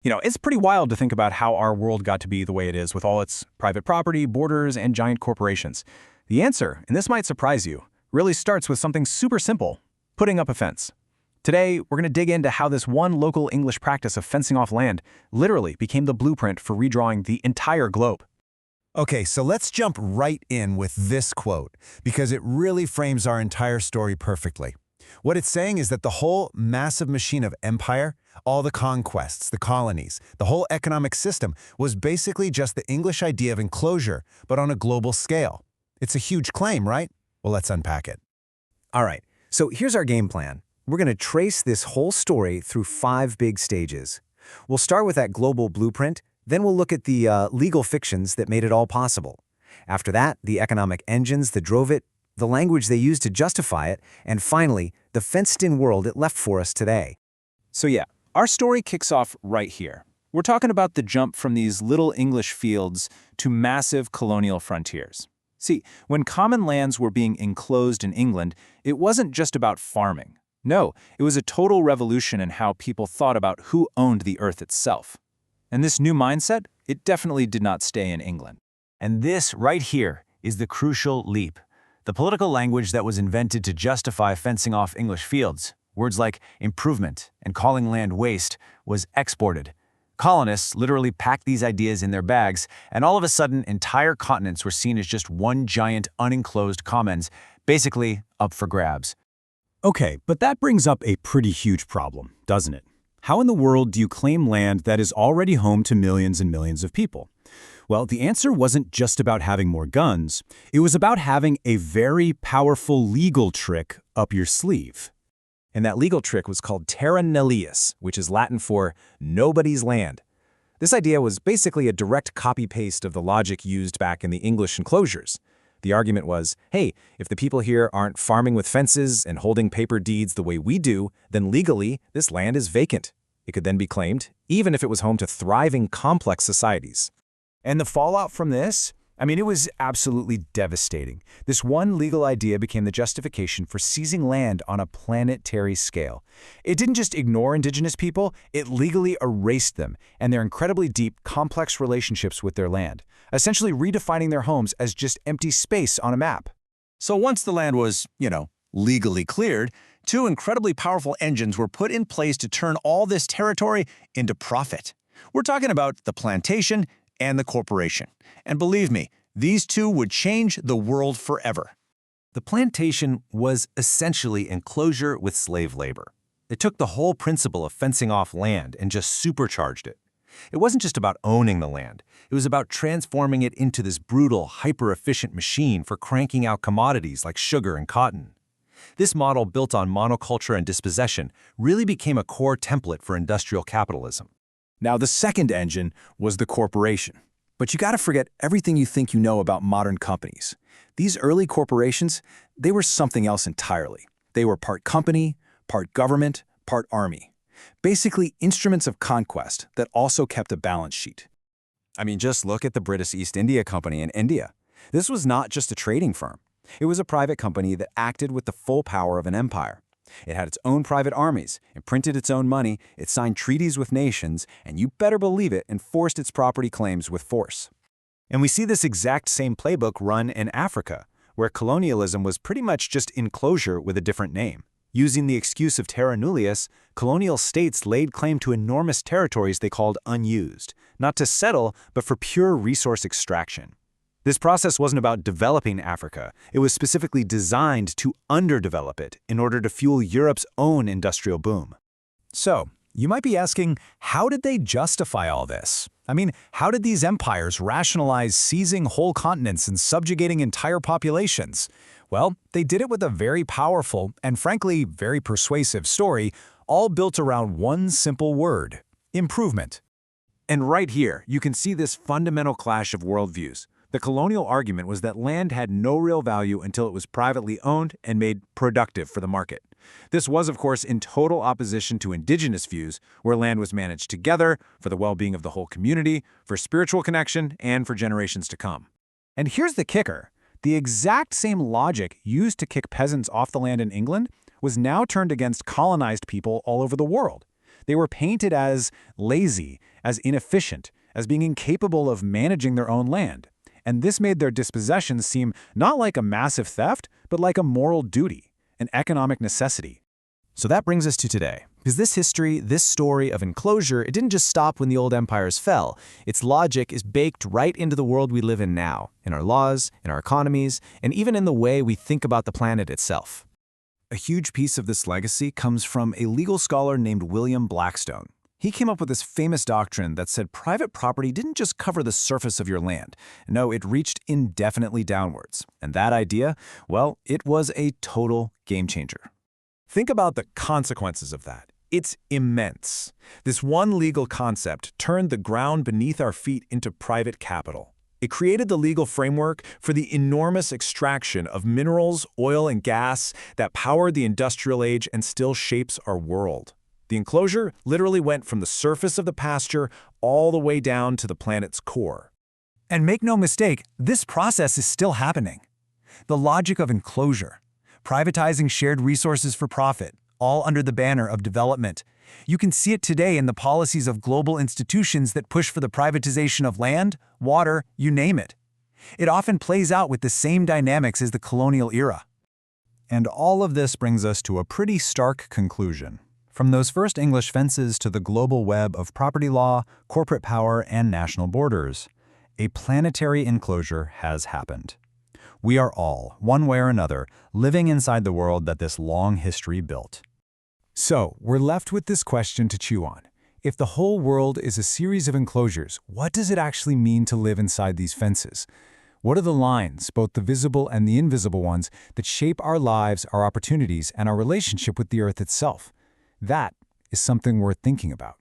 It's pretty wild to think about how our world got to be the way it is with all its private property, borders, and giant corporations. The answer, and this might surprise you, really starts with something super simple: putting up a fence. Today, we're going to dig into how this one local English practice of fencing off land literally became the blueprint for redrawing the entire globe. Okay, so let's jump right in with this quote, because it really frames our entire story perfectly. What it's saying is that the whole massive machine of empire, all the conquests, the colonies, the whole economic system was basically just the English idea of enclosure, but on a global scale. It's a huge claim, right? Well, let's unpack it. All right, so here's our game plan. We're going to trace this whole story through 5 big stages. We'll start with that global blueprint, then we'll look at the legal fictions that made it all possible. After that, the economic engines that drove it, the language they used to justify it, and finally, the fenced-in world it left for us today. So yeah, our story kicks off right here. We're talking about the jump from these little English fields to massive colonial frontiers. See, when common lands were being enclosed in England, it wasn't just about farming. No, it was a total revolution in how people thought about who owned the earth itself. And this new mindset, it definitely did not stay in England. And this right here is the crucial leap. The political language that was invented to justify fencing off English fields, words like improvement and calling land waste, was exported. Colonists literally packed these ideas in their bags, and all of a sudden, entire continents were seen as just one giant unenclosed commons, basically up for grabs. Okay, but that brings up a pretty huge problem, doesn't it? How in the world do you claim land that is already home to millions and millions of people? Well, the answer wasn't just about having more guns. It was about having a very powerful legal trick up your sleeve. And that legal trick was called terra nullius, which is Latin for nobody's land. This idea was basically a direct copy-paste of the logic used back in the English enclosures. The argument was, hey, if the people here aren't farming with fences and holding paper deeds the way we do, then legally, this land is vacant. It could then be claimed, even if it was home to thriving, complex societies. And the fallout from this? It was absolutely devastating. This one legal idea became the justification for seizing land on a planetary scale. It didn't just ignore indigenous people, it legally erased them and their incredibly deep, complex relationships with their land, essentially redefining their homes as just empty space on a map. So once the land was, legally cleared, 2 incredibly powerful engines were put in place to turn all this territory into profit. We're talking about the plantation and the corporation. And believe me, these 2 would change the world forever. The plantation was essentially enclosure with slave labor. It took the whole principle of fencing off land and just supercharged it. It wasn't just about owning the land. It was about transforming it into this brutal, hyper-efficient machine for cranking out commodities like sugar and cotton. This model, built on monoculture and dispossession, really became a core template for industrial capitalism. Now, the second engine was the corporation. But you gotta forget everything you think you know about modern companies. These early corporations, they were something else entirely. They were part company, part government, part army. Basically, instruments of conquest that also kept a balance sheet. Just look at the British East India Company in India. This was not just a trading firm. It was a private company that acted with the full power of an empire. It had its own private armies, it printed its own money, it signed treaties with nations, and you better believe it, enforced its property claims with force. And we see this exact same playbook run in Africa, where colonialism was pretty much just enclosure with a different name. Using the excuse of terra nullius, colonial states laid claim to enormous territories they called unused, not to settle, but for pure resource extraction. This process wasn't about developing Africa. It was specifically designed to underdevelop it in order to fuel Europe's own industrial boom. So, you might be asking, how did they justify all this? How did these empires rationalize seizing whole continents and subjugating entire populations? Well, they did it with a very powerful and frankly very persuasive story, all built around one simple word: improvement. And right here, you can see this fundamental clash of worldviews. The colonial argument was that land had no real value until it was privately owned and made productive for the market. This was, of course, in total opposition to indigenous views, where land was managed together for the well-being of the whole community, for spiritual connection, and for generations to come. And here's the kicker. The exact same logic used to kick peasants off the land in England was now turned against colonized people all over the world. They were painted as lazy, as inefficient, as being incapable of managing their own land. And this made their dispossession seem not like a massive theft, but like a moral duty, an economic necessity. So that brings us to today. Because this history, this story of enclosure, it didn't just stop when the old empires fell. Its logic is baked right into the world we live in now, in our laws, in our economies, and even in the way we think about the planet itself. A huge piece of this legacy comes from a legal scholar named William Blackstone. He came up with this famous doctrine that said private property didn't just cover the surface of your land. No, it reached indefinitely downwards. And that idea, well, it was a total game changer. Think about the consequences of that. It's immense. This one legal concept turned the ground beneath our feet into private capital. It created the legal framework for the enormous extraction of minerals, oil, and gas that powered the industrial age and still shapes our world. The enclosure literally went from the surface of the pasture all the way down to the planet's core. And make no mistake, this process is still happening. The logic of enclosure, privatizing shared resources for profit, all under the banner of development. You can see it today in the policies of global institutions that push for the privatization of land, water, you name it. It often plays out with the same dynamics as the colonial era. And all of this brings us to a pretty stark conclusion. From those first English fences to the global web of property law, corporate power, and national borders, a planetary enclosure has happened. We are all, one way or another, living inside the world that this long history built. So, we're left with this question to chew on. If the whole world is a series of enclosures, what does it actually mean to live inside these fences? What are the lines, both the visible and the invisible ones, that shape our lives, our opportunities, and our relationship with the Earth itself? That is something worth thinking about.